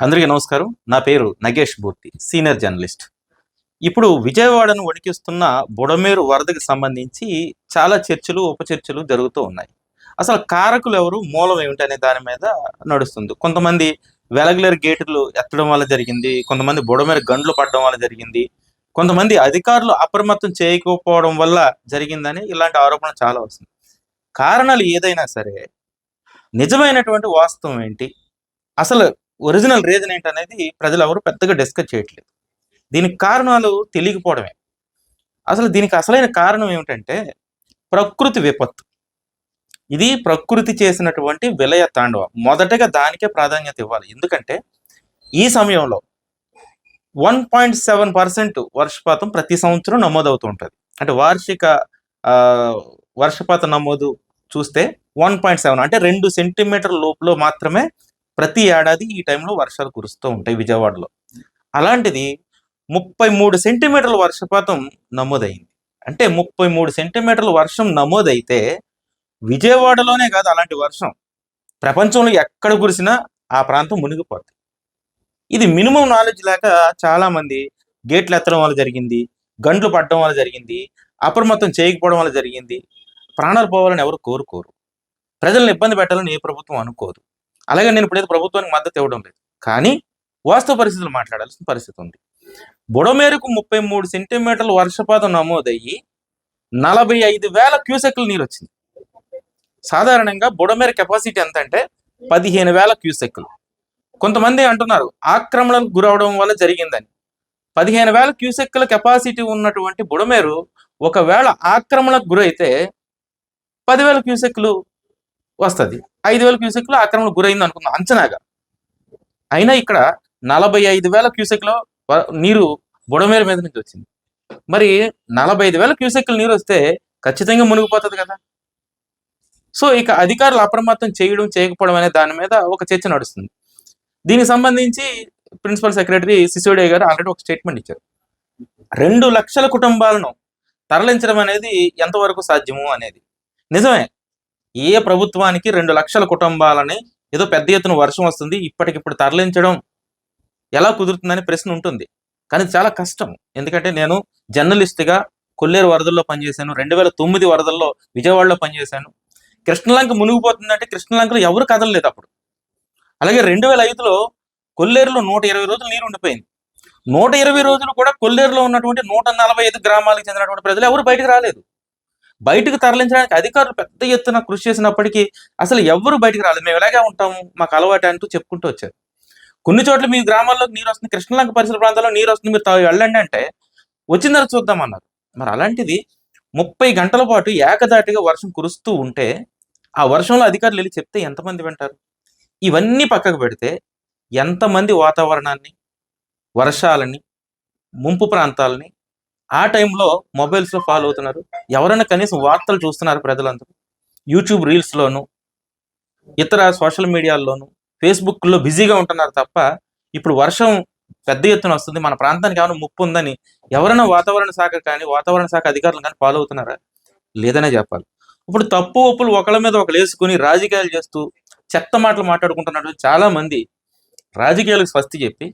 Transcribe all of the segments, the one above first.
అందరికీ నమస్కారం. నా పేరు నగేష్ మూర్తి, సీనియర్ జర్నలిస్ట్. ఇప్పుడు విజయవాడను వణికిస్తున్న బుడమేరు వరదకి సంబంధించి చాలా చర్చలు, ఉపచర్చలు జరుగుతూ ఉన్నాయి. అసలు కారకులు ఎవరు? మూలం ఏమిటి అనే దాని మీద నడుస్తుంది. కొంతమంది వెలగలేరు గేటులు ఎత్తడం వల్ల జరిగింది. కొంతమంది బుడమేరు గండ్లు పడడం వల్ల జరిగింది. కొంతమంది అధికారులు అప్రమత్తం చేయకపోవడం వల్ల జరిగిందని ఇలాంటి ఆరోపణలు చాలా వస్తుంది. కారణాలు ఏదైనా సరే నిజమైనటువంటి వాస్తవం ఏంటి? అసలు ఒరిజినల్ రీజన్ ఏంటనేది ప్రజలు ఎవరు పెద్దగా డిస్కస్ చేయట్లేదు. దీనికి కారణాలు తెలియకపోవడమే. అసలు దీనికి అసలైన కారణం ఏమిటంటే ప్రకృతి విపత్తు. ఇది ప్రకృతి చేసినటువంటి విలయ తాండవం. మొదటగా దానికే ప్రాధాన్యత ఇవ్వాలి. ఎందుకంటే ఈ సమయంలో 1.7% వర్షపాతం ప్రతి సంవత్సరం నమోదవుతూ ఉంటుంది. అంటే వార్షిక వర్షపాత నమోదు చూస్తే 1.7 అంటే 2 సెంటీమీటర్ల లోపులో మాత్రమే ప్రతి ఏడాది ఈ టైంలో వర్షాలు కురుస్తూ ఉంటాయి విజయవాడలో. అలాంటిది 33 సెంటీమీటర్ల వర్షపాతం నమోదైంది. అంటే 33 సెంటీమీటర్ల వర్షం నమోదైతే విజయవాడలోనే కాదు, అలాంటి వర్షం ప్రపంచంలో ఎక్కడ కురిసినా ఆ ప్రాంతం మునిగిపోతుంది. ఇది మినిమం నాలెడ్జ్ లేక చాలా మంది గేట్లు ఎత్తడం వల్ల జరిగింది, గండ్లు పడడం వల్ల జరిగింది, అప్రమత్తం చేయకపోవడం వల్ల జరిగింది. ప్రాణాలు పోవాలని ఎవరు కోరుకోరు. ప్రజలను ఇబ్బంది పెట్టాలని ఏ ప్రభుత్వం అనుకోదు. అలాగే నేను ఇప్పుడైతే ప్రభుత్వానికి మద్దతు ఇవ్వడం లేదు, కానీ వాస్తవ పరిస్థితులు మాట్లాడాల్సిన పరిస్థితి ఉంది. బుడమేరుకు 33 సెంటీమీటర్ల వర్షపాతం నమోదయ్యి 45,000 క్యూసెక్ల నీరు వచ్చింది. సాధారణంగా బుడమేరు కెపాసిటీ ఎంత అంటే 15,000 క్యూసెక్లు. కొంతమంది అంటున్నారు ఆక్రమణకు గురవడం వల్ల జరిగిందని. 15,000 క్యూసెక్ల కెపాసిటీ ఉన్నటువంటి బుడమేరు ఒకవేళ ఆక్రమణకు గురైతే 10,000 క్యూసెక్లు వస్తుంది. 5,000 క్యూసెక్లు ఆక్రమణకు గురైంది అనుకుందాం అంచనాగా. అయినా ఇక్కడ 45,000 క్యూసెక్ల నీరు బుడమేరు మీద నుంచి వచ్చింది. మరి 45,000 క్యూసెక్ల నీరు వస్తే ఖచ్చితంగా మునిగిపోతుంది కదా. సో ఇక అధికారులు అప్రమత్తం చేయడం చేయకపోవడం అనే దాని మీద ఒక చర్చ నడుస్తుంది. దీనికి సంబంధించి ప్రిన్సిపల్ సెక్రటరీ సిసోడియా గారు ఆల్రెడీ ఒక స్టేట్మెంట్ ఇచ్చారు. 2 లక్షల కుటుంబాలను తరలించడం అనేది ఎంతవరకు సాధ్యము అనేది. నిజమే, ఏ ప్రభుత్వానికి 2 లక్షల కుటుంబాలని ఏదో పెద్ద ఎత్తున వర్షం వస్తుంది ఇప్పటికిప్పుడు తరలించడం ఎలా కుదురుతుందని ప్రశ్న ఉంటుంది. కానీ చాలా కష్టం. ఎందుకంటే నేను జర్నలిస్ట్గా కొల్లేరు వరదల్లో పనిచేశాను, 2009 వరదల్లో విజయవాడలో పనిచేశాను. కృష్ణలంక మునిగిపోతుందంటే కృష్ణలంకలో ఎవరు కదలలేదు అప్పుడు. అలాగే 2005లో కొల్లేరులో 120 రోజులు నీరు ఉండిపోయింది. 120 రోజులు కూడా కొల్లేరులో ఉన్నటువంటి 145 గ్రామాలకు చెందినటువంటి ప్రజలు ఎవరు బయటకు రాలేదు. బయటకు తరలించడానికి అధికారులు పెద్ద ఎత్తున కృషి చేసినప్పటికీ అసలు ఎవరు బయటకు రాలేదు. మేము ఎలాగే ఉంటాము, మాకు అలవాటు అంటూ చెప్పుకుంటూ వచ్చారు. కొన్ని చోట్ల మీ గ్రామాల్లోకి నీరు వస్తుంది, కృష్ణలంక పరిసర ప్రాంతాల్లో నీరు వస్తుంది, మీరు వెళ్ళండి అంటే వచ్చిన తర్వాత చూద్దామన్నారు. మరి అలాంటిది 30 గంటల పాటు ఏకదాటిగా వర్షం కురుస్తూ ఉంటే ఆ వర్షంలో అధికారులు వెళ్ళి చెప్తే ఎంతమంది వింటారు? ఇవన్నీ పక్కకు పెడితే ఎంతమంది వాతావరణాన్ని, వర్షాలని, ముంపు ప్రాంతాలని ఆ టైంలో మొబైల్స్లో ఫాలో అవుతున్నారు? ఎవరైనా కనీసం వార్తలు చూస్తున్నారు? ప్రజలందరూ యూట్యూబ్ రీల్స్లోను, ఇతర సోషల్ మీడియాల్లోనూ, ఫేస్బుక్లో బిజీగా ఉంటున్నారు తప్ప ఇప్పుడు వర్షం పెద్ద ఎత్తున వస్తుంది, మన ప్రాంతానికి ఏమైనా ముప్పు ఉందని ఎవరైనా వాతావరణ శాఖ కానీ వాతావరణ శాఖ అధికారులు కానీ ఫాలో అవుతున్నారా? లేదనే చెప్పాలి. ఇప్పుడు తప్పు ఒప్పులు ఒకళ్ళ మీద ఒకళ్ళు వేసుకుని రాజకీయాలు చేస్తూ చెత్త మాటలు మాట్లాడుకుంటున్నట్టు చాలా మంది రాజకీయాలకు స్వస్తి చెప్పి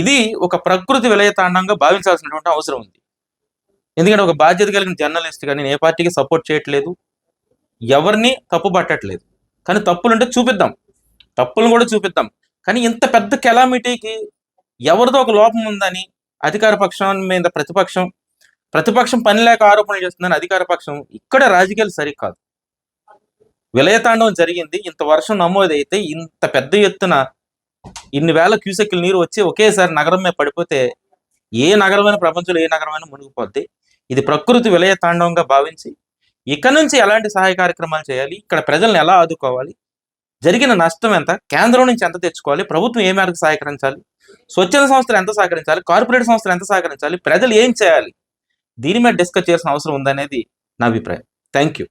ఇది ఒక ప్రకృతి విలయతాండంగా భావించాల్సినటువంటి అవసరం ఉంది. ఎందుకంటే ఒక బాధ్యత కలిగిన జర్నలిస్ట్గా నేను ఏ పార్టీకి సపోర్ట్ చేయట్లేదు, ఎవరిని తప్పు పట్టట్లేదు. కానీ తప్పులుంటే చూపిద్దాం, తప్పులను కూడా చూపిద్దాం. కానీ ఇంత పెద్ద కెలామిటీకి ఎవరిదో ఒక లోపం ఉందని అధికార పక్షం మీద ప్రతిపక్షం పని లేక ఆరోపణలు చేస్తుందని అధికార పక్షం, ఇక్కడ రాజకీయాలు సరికాదు. విలయతాండవం జరిగింది, ఇంత వర్షం నమోదైతే ఇంత పెద్ద ఎత్తున ఇన్ని వేల క్యూసెక్ల నీరు వచ్చి ఒకేసారి నగరం మీద పడిపోతే ఏ నగరమైన ప్రపంచంలో ఏ నగరమైనా మునిగిపోద్ది. ఇది ప్రకృతి విలయ తాండవంగా భావించి ఇక నుంచి ఎలాంటి సహాయ కార్యక్రమాలు చేయాలి, ఇక్కడ ప్రజలను ఎలా ఆదుకోవాలి, జరిగిన నష్టం ఎంత, కేంద్రం నుంచి ఎంత తెచ్చుకోవాలి, ప్రభుత్వం ఏ మేరకు సహకరించాలి, స్వచ్ఛంద సంస్థలు ఎంత సహకరించాలి, కార్పొరేట్ సంస్థలు ఎంత సహకరించాలి, ప్రజలు ఏం చేయాలి, దీని మీద డిస్కస్ చేయాల్సిన అవసరం ఉందనేది నా అభిప్రాయం. Thank you.